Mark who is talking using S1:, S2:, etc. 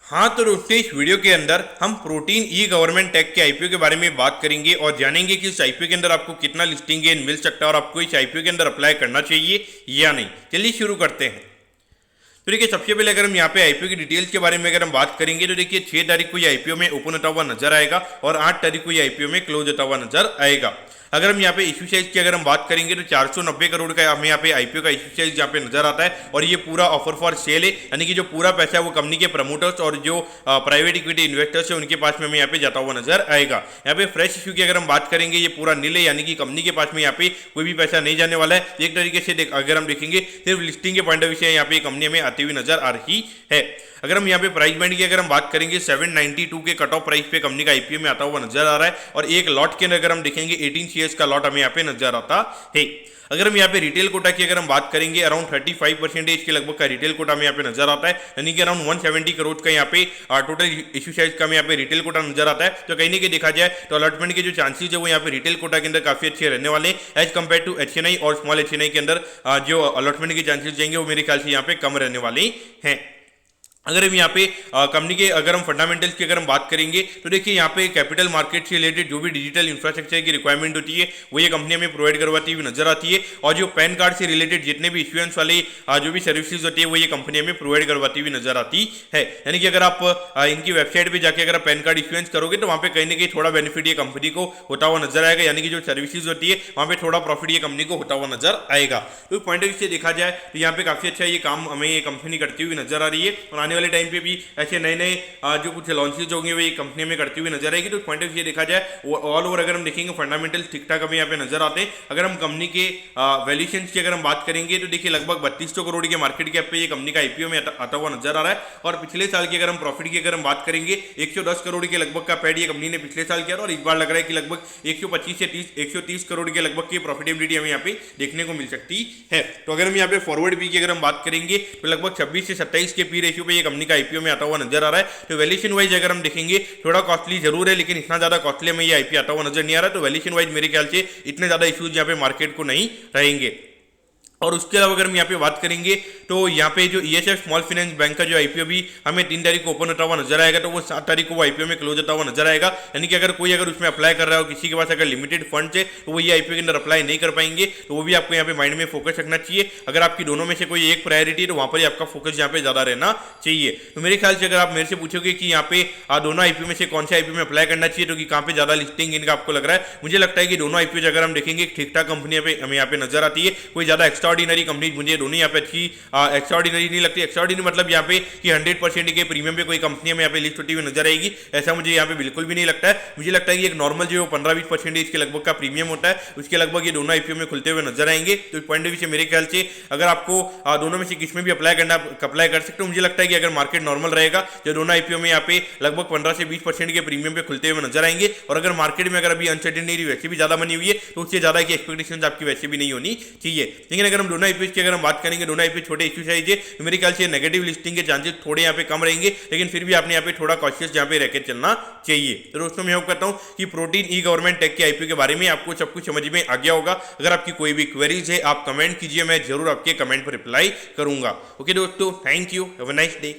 S1: हाँ तो दोस्तों इस वीडियो के अंदर हम प्रोटीन ई गवर्नमेंट टेक के आईपीओ के बारे में बात करेंगे और जानेंगे कि इस आईपीओ के अंदर आपको कितना लिस्टिंग गेन मिल सकता है और आपको इस आईपीओ के अंदर अप्लाई करना चाहिए या नहीं। चलिए शुरू करते हैं। तो देखिए सबसे पहले अगर हम यहाँ पे आईपीओ की डिटेल्स के बारे में अगर हम बात करेंगे तो देखिए 6 तारीख को ये आईपीओ में ओपन होता हुआ नजर आएगा और 8 तारीख को ये आईपीओ में क्लोज होता हुआ नजर आएगा। अगर हम यहाँ पे इश्यू साइज की अगर हम बात करेंगे तो 490 करोड़ का हमें यहाँ पे आईपीओ का इश्यू साइज यहाँ पे नजर आता है और ये पूरा ऑफर फॉर सेल है, यानी कि जो पूरा पैसा है वो कंपनी के प्रमोटर्स और जो प्राइवेट इक्विटी इन्वेस्टर्स है उनके पास में हमें यहाँ पे जाता हुआ नजर आएगा। यहाँ पे फ्रेश इश्यू की अगर हम बात करेंगे ये पूरा नील है, यानी कि कंपनी के पास में यहाँ पे कोई भी पैसा नहीं जाने वाला है। एक तरीके से अगर हम देखेंगे सिर्फ लिस्टिंग के पॉइंट ऑफ व्यू से यहाँ पे कंपनी में आती हुई नजर आ रही है। अगर हम यहाँ पे प्राइस बैंड की अगर हम बात करेंगे 792 के कट ऑफ प्राइस पे कंपनी का आईपीओ में आता हुआ नजर आ रहा है और एक लॉट के अंदर अगर हम देखेंगे 18 शेयर्स का लॉट हमें यहाँ पे नजर आता है। अगर हम यहाँ पे रिटेल कोटा की अगर हम बात करेंगे अराउंड 35% के लगभग का रिटेल कोटा में यहाँ पे नजर आता है, यानी कि अराउंड 170 करोड़ का यहाँ पे टोटल इश्यू साइज का यहाँ पे रिटेल कोटा नजर आता है। तो कहीं ना कहीं देखा जाए तो अलॉटमेंट के जो चांसेस है वो यहाँ पे रिटेल कोटा के अंदर काफी अच्छे रहने वाले हैं एज कम्पेयर टू एचएनआई और स्मॉल एचएनआई के अंदर जो अलॉटमेंट के चांसेस जाएंगे वो मेरे ख्याल से यहाँ पे कम रहने वाले हैं। अगर हम यहाँ पे कंपनी के अगर हम फंडामेंटल्स की अगर हम बात करेंगे तो देखिए यहाँ पे कैपिटल मार्केट से रिलेटेड जो भी डिजिटल इंफ्रास्ट्रक्चर की रिक्वायरमेंट होती है वो ये कंपनी हमें प्रोवाइड करवाती हुई नजर आती है और जो पैन कार्ड से रिलेटेड जितने भी इश्यूएंस वाले जो भी सर्विसेज होती है वो ये कंपनी हमें प्रोवाइड करवाती हुई नजर आती है। यानी कि अगर आप इनकी वेबसाइट पर जाकर अगर आप पैन कार्ड इश्यूएंस करोगे तो वहाँ पे कहीं ना कहीं थोड़ा बेनिफिट ये कंपनी को होता हुआ नजर आएगा, यानी कि जो सर्विसेज होती है वहाँ पे थोड़ा प्रॉफिट ये कंपनी को होता हुआ नजर आएगा। तो पॉइंट ऑफ व्यू से देखा जाए तो यहाँ पे काफी अच्छा ये काम हमें ये कंपनी करती हुई नजर आ रही है और आने वाले टाइम पे भी ऐसे नए नए जो कुछ लॉन्चेज होंगे वो ये कंपनी में करती हुई नजर आएगी। तो पॉइंट ऑफ व्यू देखा जाए ऑल ओवर अगर हम देखेंगे फंडामेंटल ठीक ठाक हमें यहाँ पे नजर आते हैं। अगर हम कंपनी के वैल्यूएशन की अगर हम बात करेंगे तो देखिए लगभग 3200 करोड़ के मार्केट कैप पे ये कंपनी का आईपीओ में आता हुआ नजर आ रहा है और पिछले साल की अगर हम प्रॉफिट की अगर हम बात करेंगे 110 करोड़ के लगभग का पैड ये कंपनी ने पिछले साल किया और इस बार लग रहा है कि लगभग 125 से 130 करोड़ के लगभग की प्रॉफिटेबिलिटी हमें यहाँ पे देखने को मिल सकती है। तो अगर हम यहाँ पे फॉरवर्ड पी की अगर हम बात करेंगे तो लगभग 26 से 27 के पी रेशियो पे ये कंपनी का आईपीओ में आता हुआ नजर आ रहा है। तो वैल्यूएशन वाइज अगर हम देखेंगे थोड़ा कॉस्टली जरूर है, लेकिन इतना ज्यादा कॉस्टली में ये आईपीओ आता हुआ नजर नहीं आ रहा। तो वैल्यूएशन वाइज मेरे ख्याल से इतने ज्यादा इश्यूज यहाँ पे मार्केट को नहीं रहेंगे। और उसके अलावा अगर हम यहाँ पे बात करेंगे तो यहाँ पे जो ईएसएफ स्मॉल फाइनेंस बैंक का जो आईपीओ भी हमें 3 तारीख को ओपन होता हुआ नजर आएगा तो वो 7 तारीख को वो आईपीओ में क्लोज होता हुआ नजर आएगा। यानी कि अगर कोई अगर उसमें अप्लाई कर रहा हो, किसी के पास अगर लिमिटेड फंड है तो वो ये आईपीओ के अंदर अप्लाई नहीं कर पाएंगे। तो वो भी आपको यहाँ पे माइंड में फोकस रखना चाहिए। अगर आपकी दोनों में से कोई एक प्रायोरिटी है तो वहाँ पर आपका फोकस यहाँ पे ज्यादा रहना चाहिए। तो मेरे ख्याल से अगर आप मेरे से पूछोगे कि यहाँ पे दोनों आईपीओ में से कौन से आईपीओ में अप्लाई करना चाहिए तो कि कहाँ पे ज्यादा लिस्टिंग इनका आपको लग रहा है, मुझे लगता है कि दोनों आईपीओ अगर हम देखेंगे ठीक ठाक कंपनी हमें यहाँ पे नजर आती है। कोई ज्यादा एक्स्ट्राऑर्डिनरी कंपनी मुझे दोनों यहाँ पे अच्छी एक्स्ट्राऑर्डिनरी नहीं लगती। एक्स्ट्राऑर्डिनरी मतलब यहाँ पे कि 100% के प्रीमियम पे कोई कंपनी में यहाँ पे लिस्ट होती हुई नजर आएगी, ऐसा मुझे यहाँ पे बिल्कुल भी नहीं लगता है। मुझे लगता है कि एक नॉर्मल जो 15-20% के लगभग का प्रीमियम होता है उसके लगभग ये दोनों आईपीओ में खुलते हुए नजर आएंगे। तो पॉइंट ऑफ व्यू से मेरे ख्याल से अगर आपको दोनों में से किस में भी अप्लाई कर सकते हो, मुझे लगता है कि अगर मार्केट नॉर्मल रहेगा जो दोनों आईपीओ में यहाँ पे लगभग 15 से 20% के प्रीमियम पे खुलते हुए नजर आएंगे। और अगर मार्केट में अगर अभी अनसर्टेनिटी वैसे भी ज्यादा बनी हुई है तो उससे ज्यादा की एक्सपेक्टेशन आपकी वैसे भी नहीं होनी चाहिए। लेकिन अगर हम दोनों आईपीओ की अगर हम बात करेंगे, दोनों आईपीओ छोटे इश्यू साइज है तो मेरे ख्याल से नेगेटिव लिस्टिंग के चांसेस थोड़े यहाँ पे कम रहेंगे, लेकिन फिर भी आपने यहाँ पे थोड़ा कॉशियस यहाँ पे रहकर चलना चाहिए। तो दोस्तों मैं होप करता हूँ कि प्रोटीन ई गवर्नमेंट टेक के आईपीओ के बारे में आपको सब कुछ समझ में आ गया होगा। अगर आपकी कोई भी क्वेरीज है आप कमेंट कीजिए, मैं जरूर आपके कमेंट पर रिप्लाई करूंगा। ओके दोस्तों, thank you, have a nice day.